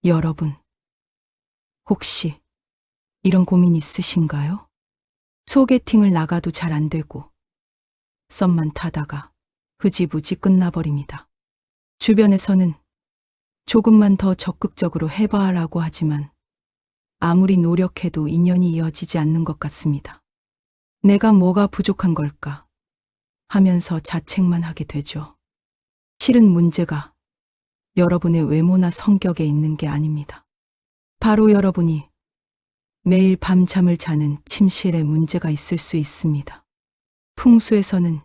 여러분, 혹시 이런 고민 있으신가요? 소개팅을 나가도 잘 안 되고 썸만 타다가 흐지부지 끝나버립니다. 주변에서는 조금만 더 적극적으로 해봐라고 하지만 아무리 노력해도 인연이 이어지지 않는 것 같습니다. 내가 뭐가 부족한 걸까 하면서 자책만 하게 되죠. 실은 문제가 여러분의 외모나 성격에 있는 게 아닙니다. 바로 여러분이 매일 밤잠을 자는 침실에 문제가 있을 수 있습니다. 풍수에서는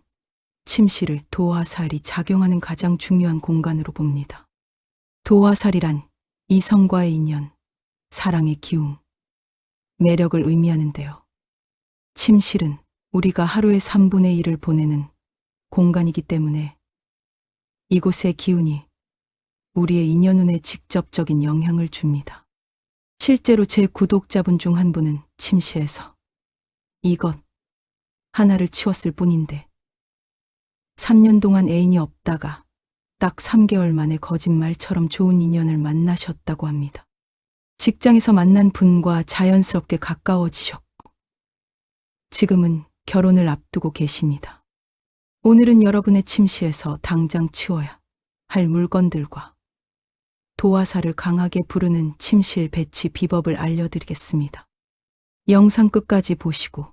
침실을 도화살이 작용하는 가장 중요한 공간으로 봅니다. 도화살이란 이성과의 인연, 사랑의 기움, 매력을 의미하는데요. 침실은 우리가 하루의 3분의 1을 보내는 공간이기 때문에 이곳의 기운이 우리의 인연운에 직접적인 영향을 줍니다. 실제로 제 구독자분 중 한 분은 침실에서 이것 하나를 치웠을 뿐인데 3년 동안 애인이 없다가 딱 3개월 만에 거짓말처럼 좋은 인연을 만나셨다고 합니다. 직장에서 만난 분과 자연스럽게 가까워지셨고 지금은 결혼을 앞두고 계십니다. 오늘은 여러분의 침실에서 당장 치워야 할 물건들과 도화살을 강하게 부르는 침실 배치 비법을 알려드리겠습니다. 영상 끝까지 보시고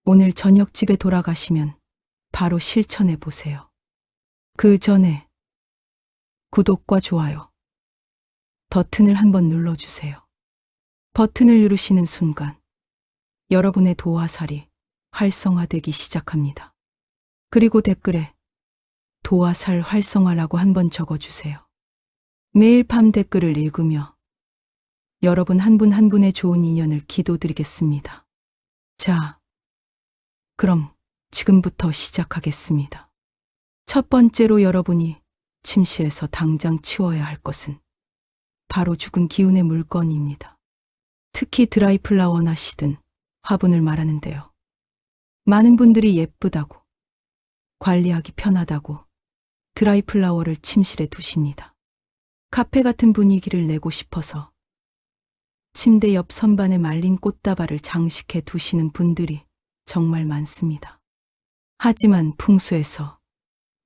오늘 저녁 집에 돌아가시면 바로 실천해 보세요. 그 전에 구독과 좋아요 버튼을 한번 눌러주세요. 버튼을 누르시는 순간 여러분의 도화살이 활성화되기 시작합니다. 그리고 댓글에 도화살 활성화라고 한번 적어주세요. 매일 밤 댓글을 읽으며 여러분 한 분 한 분의 좋은 인연을 기도드리겠습니다. 자, 그럼 지금부터 시작하겠습니다. 첫 번째로 여러분이 침실에서 당장 치워야 할 것은 바로 죽은 기운의 물건입니다. 특히 드라이 플라워나 시든 화분을 말하는데요. 많은 분들이 예쁘다고, 관리하기 편하다고 드라이 플라워를 침실에 두십니다. 카페 같은 분위기를 내고 싶어서 침대 옆 선반에 말린 꽃다발을 장식해 두시는 분들이 정말 많습니다. 하지만 풍수에서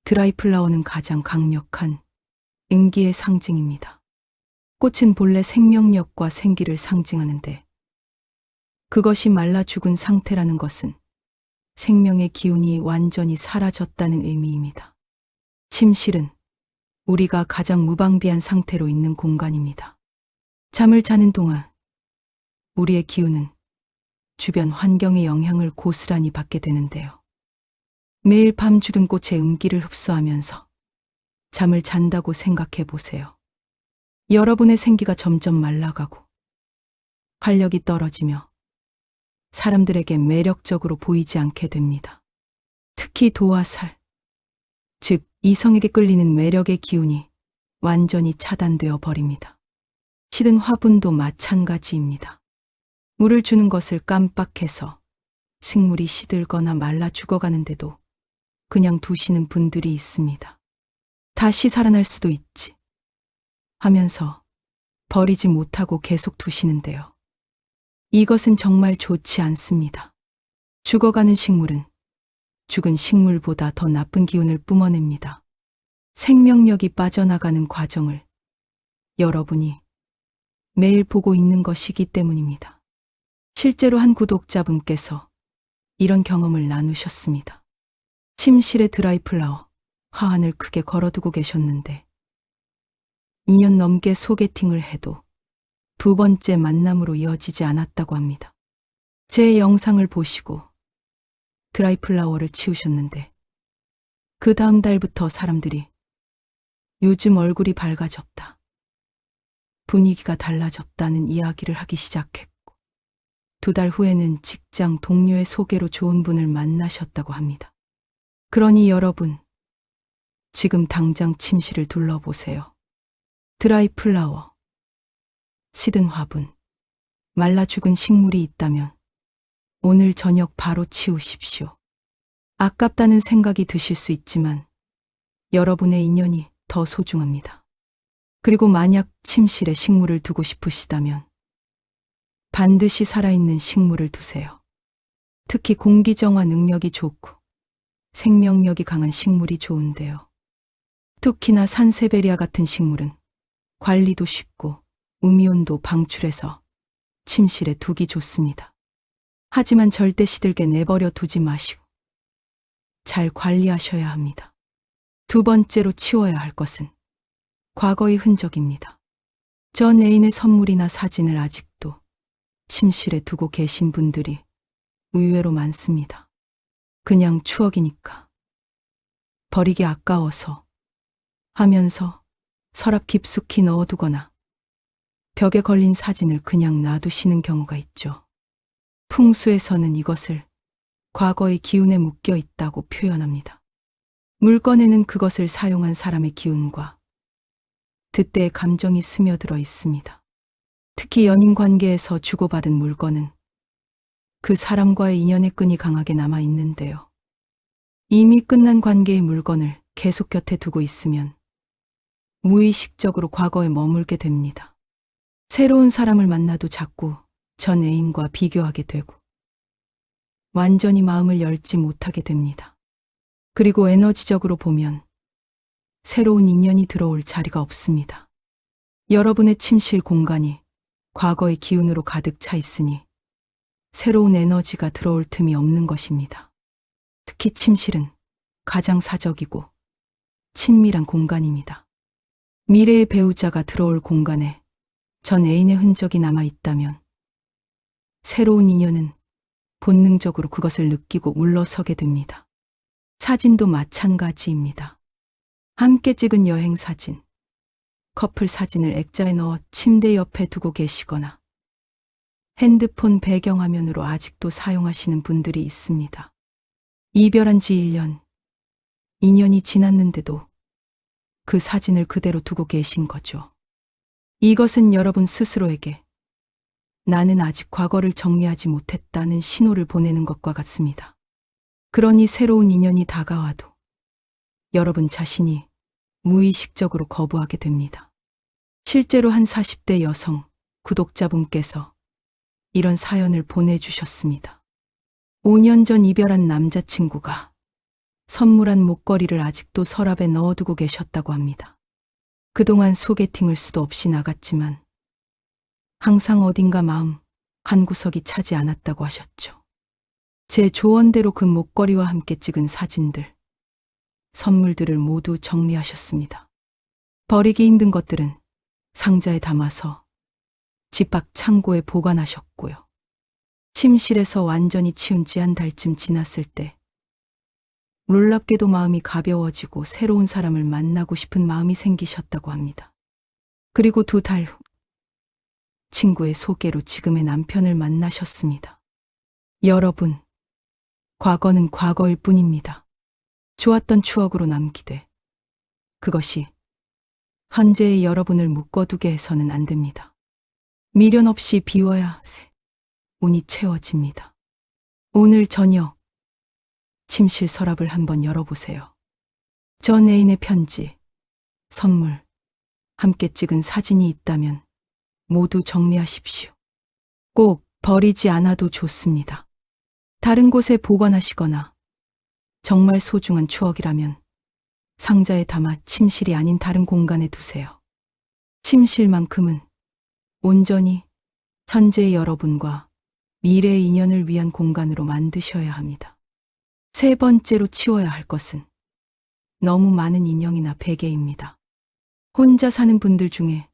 드라이 플라워는 가장 강력한 음기의 상징입니다. 꽃은 본래 생명력과 생기를 상징하는데 그것이 말라 죽은 상태라는 것은 생명의 기운이 완전히 사라졌다는 의미입니다. 침실은 우리가 가장 무방비한 상태로 있는 공간입니다. 잠을 자는 동안 우리의 기운은 주변 환경의 영향을 고스란히 받게 되는데요. 매일 밤 죽은 꽃의 음기를 흡수하면서 잠을 잔다고 생각해 보세요. 여러분의 생기가 점점 말라가고 활력이 떨어지며 사람들에게 매력적으로 보이지 않게 됩니다. 특히 도화살, 즉 이성에게 끌리는 매력의 기운이 완전히 차단되어 버립니다. 시든 화분도 마찬가지입니다. 물을 주는 것을 깜빡해서 식물이 시들거나 말라 죽어가는데도 그냥 두시는 분들이 있습니다. 다시 살아날 수도 있지 하면서 버리지 못하고 계속 두시는데요. 이것은 정말 좋지 않습니다. 죽어가는 식물은 죽은 식물보다 더 나쁜 기운을 뿜어냅니다. 생명력이 빠져나가는 과정을 여러분이 매일 보고 있는 것이기 때문입니다. 실제로 한 구독자분께서 이런 경험을 나누셨습니다. 침실에 드라이 플라워, 화환을 크게 걸어두고 계셨는데 2년 넘게 소개팅을 해도 두 번째 만남으로 이어지지 않았다고 합니다. 제 영상을 보시고 드라이 플라워를 치우셨는데 그 다음 달부터 사람들이 요즘 얼굴이 밝아졌다, 분위기가 달라졌다는 이야기를 하기 시작했고 2달 후에는 직장 동료의 소개로 좋은 분을 만나셨다고 합니다. 그러니 여러분, 지금 당장 침실을 둘러보세요. 드라이 플라워, 시든 화분, 말라 죽은 식물이 있다면 오늘 저녁 바로 치우십시오. 아깝다는 생각이 드실 수 있지만 여러분의 인연이 더 소중합니다. 그리고 만약 침실에 식물을 두고 싶으시다면 반드시 살아있는 식물을 두세요. 특히 공기정화 능력이 좋고 생명력이 강한 식물이 좋은데요. 특히나 산세베리아 같은 식물은 관리도 쉽고 음이온도 방출해서 침실에 두기 좋습니다. 하지만 절대 시들게 내버려 두지 마시고 잘 관리하셔야 합니다. 두 번째로 치워야 할 것은 과거의 흔적입니다. 전 애인의 선물이나 사진을 아직도 침실에 두고 계신 분들이 의외로 많습니다. 그냥 추억이니까, 버리기 아까워서 하면서 서랍 깊숙이 넣어두거나 벽에 걸린 사진을 그냥 놔두시는 경우가 있죠. 풍수에서는 이것을 과거의 기운에 묶여 있다고 표현합니다. 물건에는 그것을 사용한 사람의 기운과 그때의 감정이 스며들어 있습니다. 특히 연인 관계에서 주고받은 물건은 그 사람과의 인연의 끈이 강하게 남아 있는데요. 이미 끝난 관계의 물건을 계속 곁에 두고 있으면 무의식적으로 과거에 머물게 됩니다. 새로운 사람을 만나도 자꾸 전 애인과 비교하게 되고 완전히 마음을 열지 못하게 됩니다. 그리고 에너지적으로 보면 새로운 인연이 들어올 자리가 없습니다. 여러분의 침실 공간이 과거의 기운으로 가득 차 있으니 새로운 에너지가 들어올 틈이 없는 것입니다. 특히 침실은 가장 사적이고 친밀한 공간입니다. 미래의 배우자가 들어올 공간에 전 애인의 흔적이 남아 있다면 새로운 인연은 본능적으로 그것을 느끼고 물러서게 됩니다. 사진도 마찬가지입니다. 함께 찍은 여행 사진, 커플 사진을 액자에 넣어 침대 옆에 두고 계시거나 핸드폰 배경화면으로 아직도 사용하시는 분들이 있습니다. 이별한 지 1년, 2년이 지났는데도 그 사진을 그대로 두고 계신 거죠. 이것은 여러분 스스로에게 나는 아직 과거를 정리하지 못했다는 신호를 보내는 것과 같습니다. 그러니 새로운 인연이 다가와도 여러분 자신이 무의식적으로 거부하게 됩니다. 실제로 한 40대 여성 구독자분께서 이런 사연을 보내주셨습니다. 5년 전 이별한 남자친구가 선물한 목걸이를 아직도 서랍에 넣어두고 계셨다고 합니다. 그동안 소개팅을 수도 없이 나갔지만 항상 어딘가 마음 한구석이 차지 않았다고 하셨죠. 제 조언대로 그 목걸이와 함께 찍은 사진들, 선물들을 모두 정리하셨습니다. 버리기 힘든 것들은 상자에 담아서 집 밖 창고에 보관하셨고요. 침실에서 완전히 치운 지 한 달쯤 지났을 때 놀랍게도 마음이 가벼워지고 새로운 사람을 만나고 싶은 마음이 생기셨다고 합니다. 그리고 2달 후 친구의 소개로 지금의 남편을 만나셨습니다. 여러분, 과거는 과거일 뿐입니다. 좋았던 추억으로 남기되 그것이 현재의 여러분을 묶어두게 해서는 안 됩니다. 미련 없이 비워야 운이 채워집니다. 오늘 저녁 침실 서랍을 한번 열어보세요. 전 애인의 편지, 선물, 함께 찍은 사진이 있다면 모두 정리하십시오. 꼭 버리지 않아도 좋습니다. 다른 곳에 보관하시거나 정말 소중한 추억이라면 상자에 담아 침실이 아닌 다른 공간에 두세요. 침실만큼은 온전히 현재의 여러분과 미래의 인연을 위한 공간으로 만드셔야 합니다. 세 번째로 치워야 할 것은 너무 많은 인형이나 베개입니다. 혼자 사는 분들 중에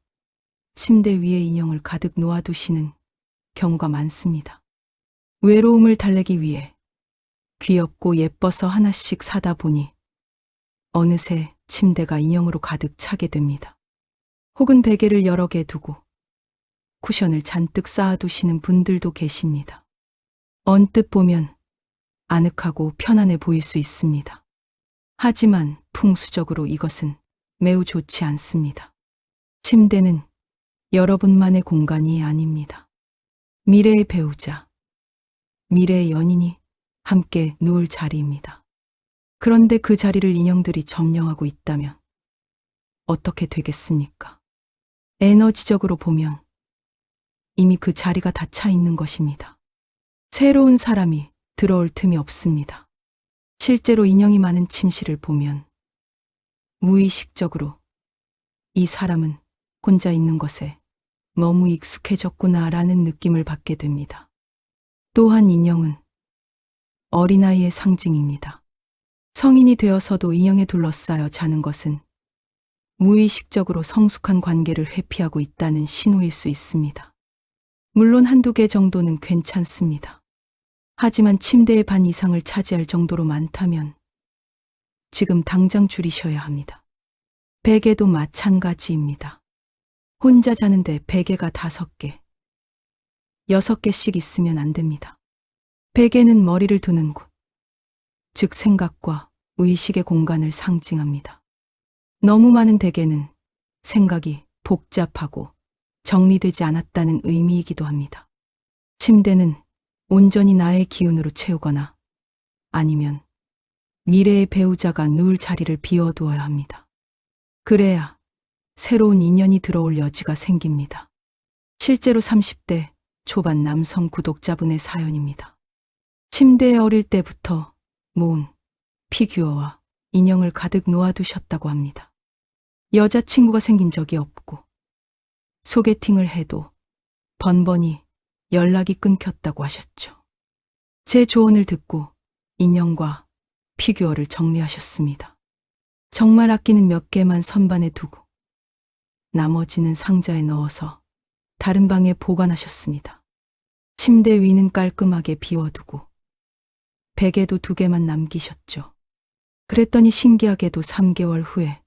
침대 위에 인형을 가득 놓아두시는 경우가 많습니다. 외로움을 달래기 위해 귀엽고 예뻐서 하나씩 사다 보니 어느새 침대가 인형으로 가득 차게 됩니다. 혹은 베개를 여러 개 두고 쿠션을 잔뜩 쌓아두시는 분들도 계십니다. 언뜻 보면 아늑하고 편안해 보일 수 있습니다. 하지만 풍수적으로 이것은 매우 좋지 않습니다. 침대는 여러분만의 공간이 아닙니다. 미래의 배우자, 미래의 연인이 함께 누울 자리입니다. 그런데 그 자리를 인형들이 점령하고 있다면 어떻게 되겠습니까? 에너지적으로 보면 이미 그 자리가 다 차 있는 것입니다. 새로운 사람이 들어올 틈이 없습니다. 실제로 인형이 많은 침실을 보면 무의식적으로 이 사람은 혼자 있는 것에 너무 익숙해졌구나라는 느낌을 받게 됩니다. 또한 인형은 어린아이의 상징입니다. 성인이 되어서도 인형에 둘러싸여 자는 것은 무의식적으로 성숙한 관계를 회피하고 있다는 신호일 수 있습니다. 물론 한두 개 정도는 괜찮습니다. 하지만 침대의 반 이상을 차지할 정도로 많다면 지금 당장 줄이셔야 합니다. 베개도 마찬가지입니다. 혼자 자는데 베개가 5개, 6개씩 있으면 안 됩니다. 베개는 머리를 두는 곳, 즉 생각과 의식의 공간을 상징합니다. 너무 많은 베개는 생각이 복잡하고 정리되지 않았다는 의미이기도 합니다. 침대는 온전히 나의 기운으로 채우거나 아니면 미래의 배우자가 누울 자리를 비워두어야 합니다. 그래야 새로운 인연이 들어올 여지가 생깁니다. 실제로 30대 초반 남성 구독자분의 사연입니다. 침대에 어릴 때부터 모은 피규어와 인형을 가득 놓아두셨다고 합니다. 여자친구가 생긴 적이 없고 소개팅을 해도 번번이 연락이 끊겼다고 하셨죠. 제 조언을 듣고 인형과 피규어를 정리하셨습니다. 정말 아끼는 몇 개만 선반에 두고 나머지는 상자에 넣어서 다른 방에 보관하셨습니다. 침대 위는 깔끔하게 비워두고 베개도 2개만 남기셨죠. 그랬더니 신기하게도 3개월 후에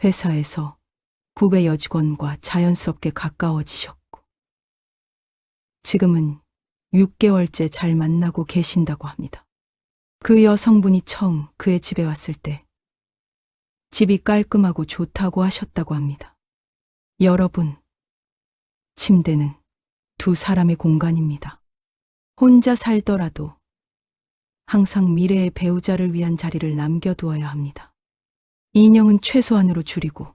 회사에서 후배 여직원과 자연스럽게 가까워지셨고 지금은 6개월째 잘 만나고 계신다고 합니다. 그 여성분이 처음 그의 집에 왔을 때 집이 깔끔하고 좋다고 하셨다고 합니다. 여러분, 침대는 2 사람의 공간입니다. 혼자 살더라도 항상 미래의 배우자를 위한 자리를 남겨두어야 합니다. 인형은 최소한으로 줄이고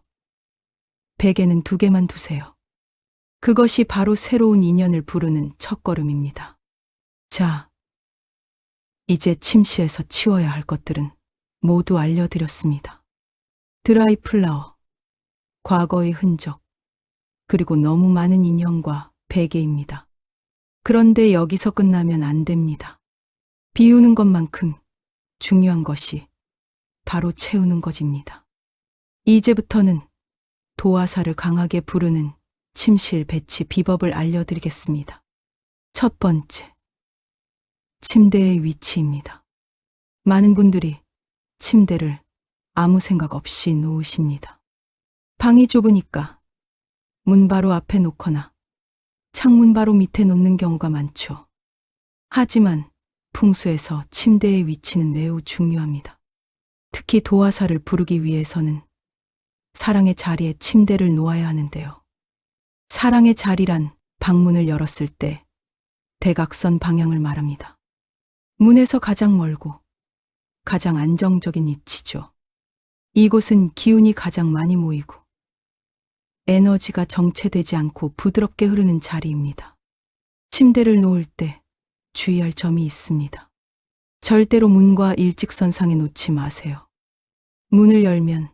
베개는 2개만 두세요. 그것이 바로 새로운 인연을 부르는 첫걸음입니다. 자, 이제 침실에서 치워야 할 것들은 모두 알려드렸습니다. 드라이 플라워, 과거의 흔적, 그리고 너무 많은 인형과 베개입니다. 그런데 여기서 끝나면 안 됩니다. 비우는 것만큼 중요한 것이 바로 채우는 것입니다. 이제부터는 도화살을 강하게 부르는 침실 배치 비법을 알려드리겠습니다. 첫 번째, 침대의 위치입니다. 많은 분들이 침대를 아무 생각 없이 놓으십니다. 방이 좁으니까 문 바로 앞에 놓거나 창문 바로 밑에 놓는 경우가 많죠. 하지만 풍수에서 침대의 위치는 매우 중요합니다. 특히 도화살을 부르기 위해서는 사랑의 자리에 침대를 놓아야 하는데요. 사랑의 자리란 방문을 열었을 때 대각선 방향을 말합니다. 문에서 가장 멀고 가장 안정적인 위치죠. 이곳은 기운이 가장 많이 모이고 에너지가 정체되지 않고 부드럽게 흐르는 자리입니다. 침대를 놓을 때 주의할 점이 있습니다. 절대로 문과 일직선상에 놓지 마세요. 문을 열면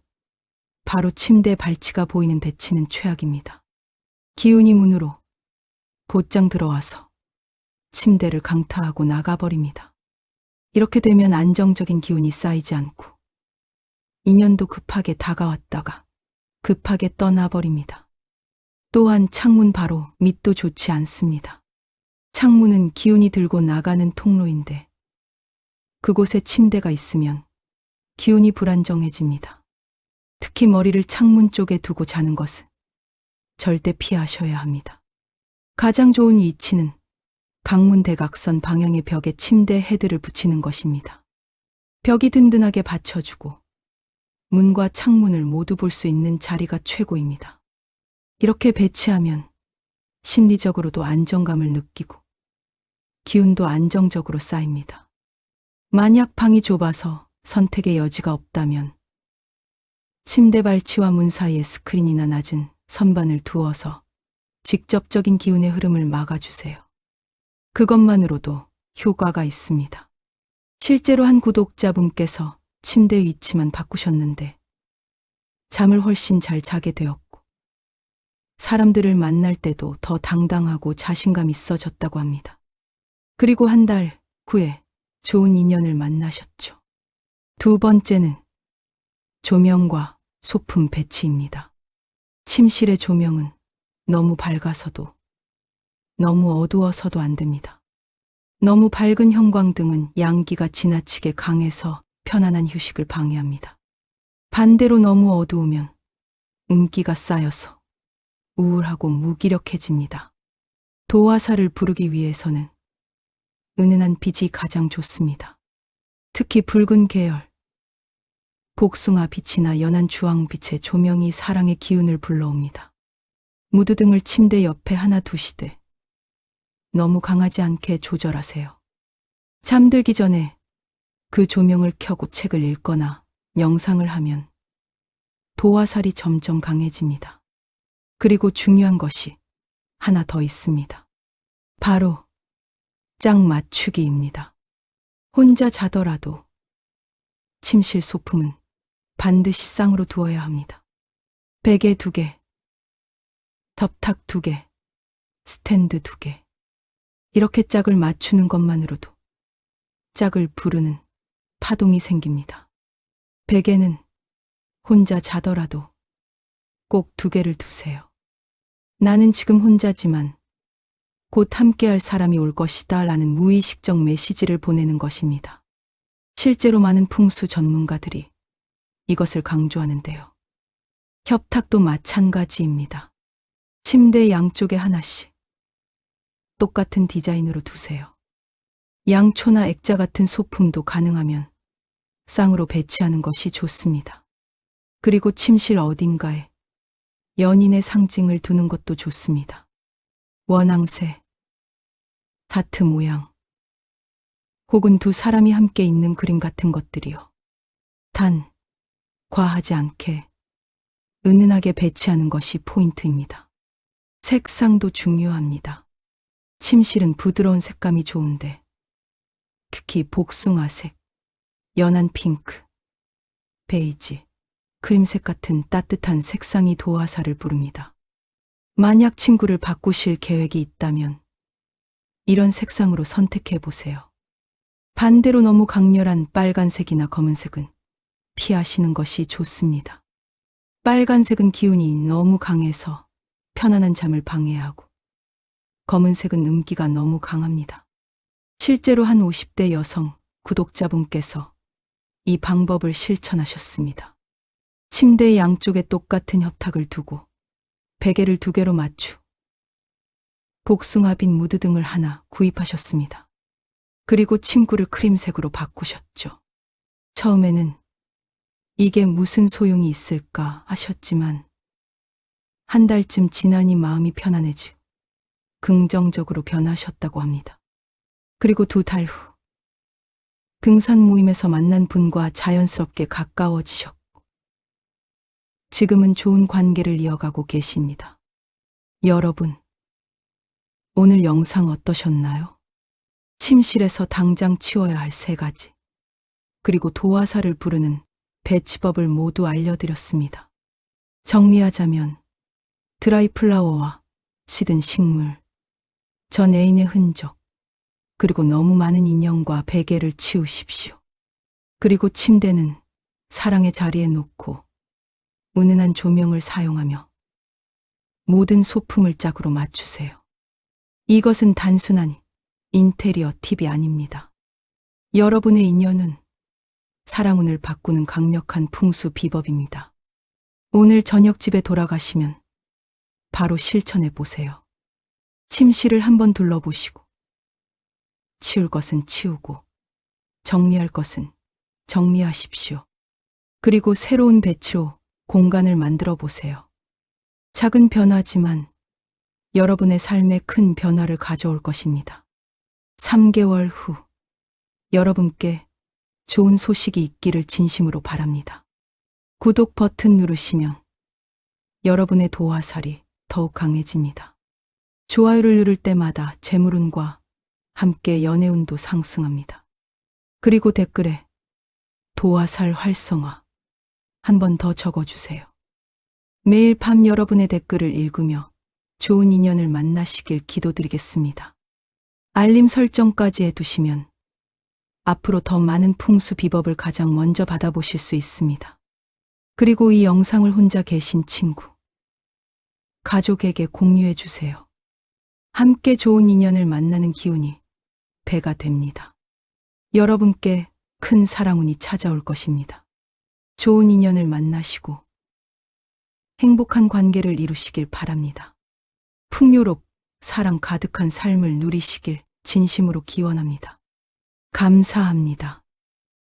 바로 침대 발치가 보이는 배치는 최악입니다. 기운이 문으로 곧장 들어와서 침대를 강타하고 나가버립니다. 이렇게 되면 안정적인 기운이 쌓이지 않고 인연도 급하게 다가왔다가 급하게 떠나버립니다. 또한 창문 바로 밑도 좋지 않습니다. 창문은 기운이 들고 나가는 통로인데 그곳에 침대가 있으면 기운이 불안정해집니다. 특히 머리를 창문 쪽에 두고 자는 것은 절대 피하셔야 합니다. 가장 좋은 위치는 방문 대각선 방향의 벽에 침대 헤드를 붙이는 것입니다. 벽이 든든하게 받쳐주고 문과 창문을 모두 볼 수 있는 자리가 최고입니다. 이렇게 배치하면 심리적으로도 안정감을 느끼고 기운도 안정적으로 쌓입니다. 만약 방이 좁아서 선택의 여지가 없다면 침대 발치와 문 사이에 스크린이나 낮은 선반을 두어서 직접적인 기운의 흐름을 막아주세요. 그것만으로도 효과가 있습니다. 실제로 한 구독자분께서 침대 위치만 바꾸셨는데 잠을 훨씬 잘 자게 되었고 사람들을 만날 때도 더 당당하고 자신감 있어졌다고 합니다. 그리고 한 달 후에 좋은 인연을 만나셨죠. 두 번째는 조명과 소품 배치입니다. 침실의 조명은 너무 밝아서도 너무 어두워서도 안 됩니다. 너무 밝은 형광등은 양기가 지나치게 강해서 편안한 휴식을 방해합니다. 반대로 너무 어두우면 음기가 쌓여서 우울하고 무기력해집니다. 도화살을 부르기 위해서는 은은한 빛이 가장 좋습니다. 특히 붉은 계열, 복숭아 빛이나 연한 주황빛의 조명이 사랑의 기운을 불러옵니다. 무드등을 침대 옆에 하나 두시되 너무 강하지 않게 조절하세요. 잠들기 전에 그 조명을 켜고 책을 읽거나 명상을 하면 도화살이 점점 강해집니다. 그리고 중요한 것이 하나 더 있습니다. 바로 짝 맞추기입니다. 혼자 자더라도 침실 소품은 반드시 쌍으로 두어야 합니다. 베개 2개, 덮탁 2개, 스탠드 2개. 이렇게 짝을 맞추는 것만으로도 짝을 부르는 파동이 생깁니다. 베개는 혼자 자더라도 꼭 2개를 두세요. 나는 지금 혼자지만 곧 함께할 사람이 올 것이다 라는 무의식적 메시지를 보내는 것입니다. 실제로 많은 풍수 전문가들이 이것을 강조하는데요. 협탁도 마찬가지입니다. 침대 양쪽에 하나씩 똑같은 디자인으로 두세요. 양초나 액자 같은 소품도 가능하면 쌍으로 배치하는 것이 좋습니다. 그리고 침실 어딘가에 연인의 상징을 두는 것도 좋습니다. 원앙새, 다트 모양, 혹은 두 사람이 함께 있는 그림 같은 것들이요. 단, 과하지 않게 은은하게 배치하는 것이 포인트입니다. 색상도 중요합니다. 침실은 부드러운 색감이 좋은데 특히 복숭아색, 연한 핑크, 베이지, 크림색 같은 따뜻한 색상이 도화살을 부릅니다. 만약 친구를 바꾸실 계획이 있다면 이런 색상으로 선택해 보세요. 반대로 너무 강렬한 빨간색이나 검은색은 피하시는 것이 좋습니다. 빨간색은 기운이 너무 강해서 편안한 잠을 방해하고 검은색은 음기가 너무 강합니다. 실제로 한 50대 여성 구독자분께서 이 방법을 실천하셨습니다. 침대 양쪽에 똑같은 협탁을 두고 베개를 2개로 맞추 복숭아빛 무드등을 하나 구입하셨습니다. 그리고 침구를 크림색으로 바꾸셨죠. 처음에는 이게 무슨 소용이 있을까 하셨지만 한 달쯤 지나니 마음이 편안해지고 긍정적으로 변하셨다고 합니다. 그리고 2달 후 등산 모임에서 만난 분과 자연스럽게 가까워지셨고 지금은 좋은 관계를 이어가고 계십니다. 여러분, 오늘 영상 어떠셨나요? 침실에서 당장 치워야 할 3가지, 그리고 도화살을 부르는 배치법을 모두 알려드렸습니다. 정리하자면 드라이 플라워와 시든 식물, 전 애인의 흔적, 그리고 너무 많은 인형과 베개를 치우십시오. 그리고 침대는 사랑의 자리에 놓고 은은한 조명을 사용하며 모든 소품을 짝으로 맞추세요. 이것은 단순한 인테리어 팁이 아닙니다. 여러분의 인연은 사랑운을 바꾸는 강력한 풍수 비법입니다. 오늘 저녁 집에 돌아가시면 바로 실천해 보세요. 침실을 한번 둘러보시고 치울 것은 치우고 정리할 것은 정리하십시오. 그리고 새로운 배치로 공간을 만들어 보세요. 작은 변화지만 여러분의 삶에 큰 변화를 가져올 것입니다. 3개월 후 여러분께 좋은 소식이 있기를 진심으로 바랍니다. 구독 버튼 누르시면 여러분의 도화살이 더욱 강해집니다. 좋아요를 누를 때마다 재물운과 함께 연애운도 상승합니다. 그리고 댓글에 도화살 활성화 한 번 더 적어주세요. 매일 밤 여러분의 댓글을 읽으며 좋은 인연을 만나시길 기도드리겠습니다. 알림 설정까지 해두시면 앞으로 더 많은 풍수 비법을 가장 먼저 받아보실 수 있습니다. 그리고 이 영상을 혼자 계신 친구, 가족에게 공유해 주세요. 함께 좋은 인연을 만나는 기운이 배가 됩니다. 여러분께 큰 사랑운이 찾아올 것입니다. 좋은 인연을 만나시고 행복한 관계를 이루시길 바랍니다. 풍요롭, 사랑 가득한 삶을 누리시길 진심으로 기원합니다. 감사합니다.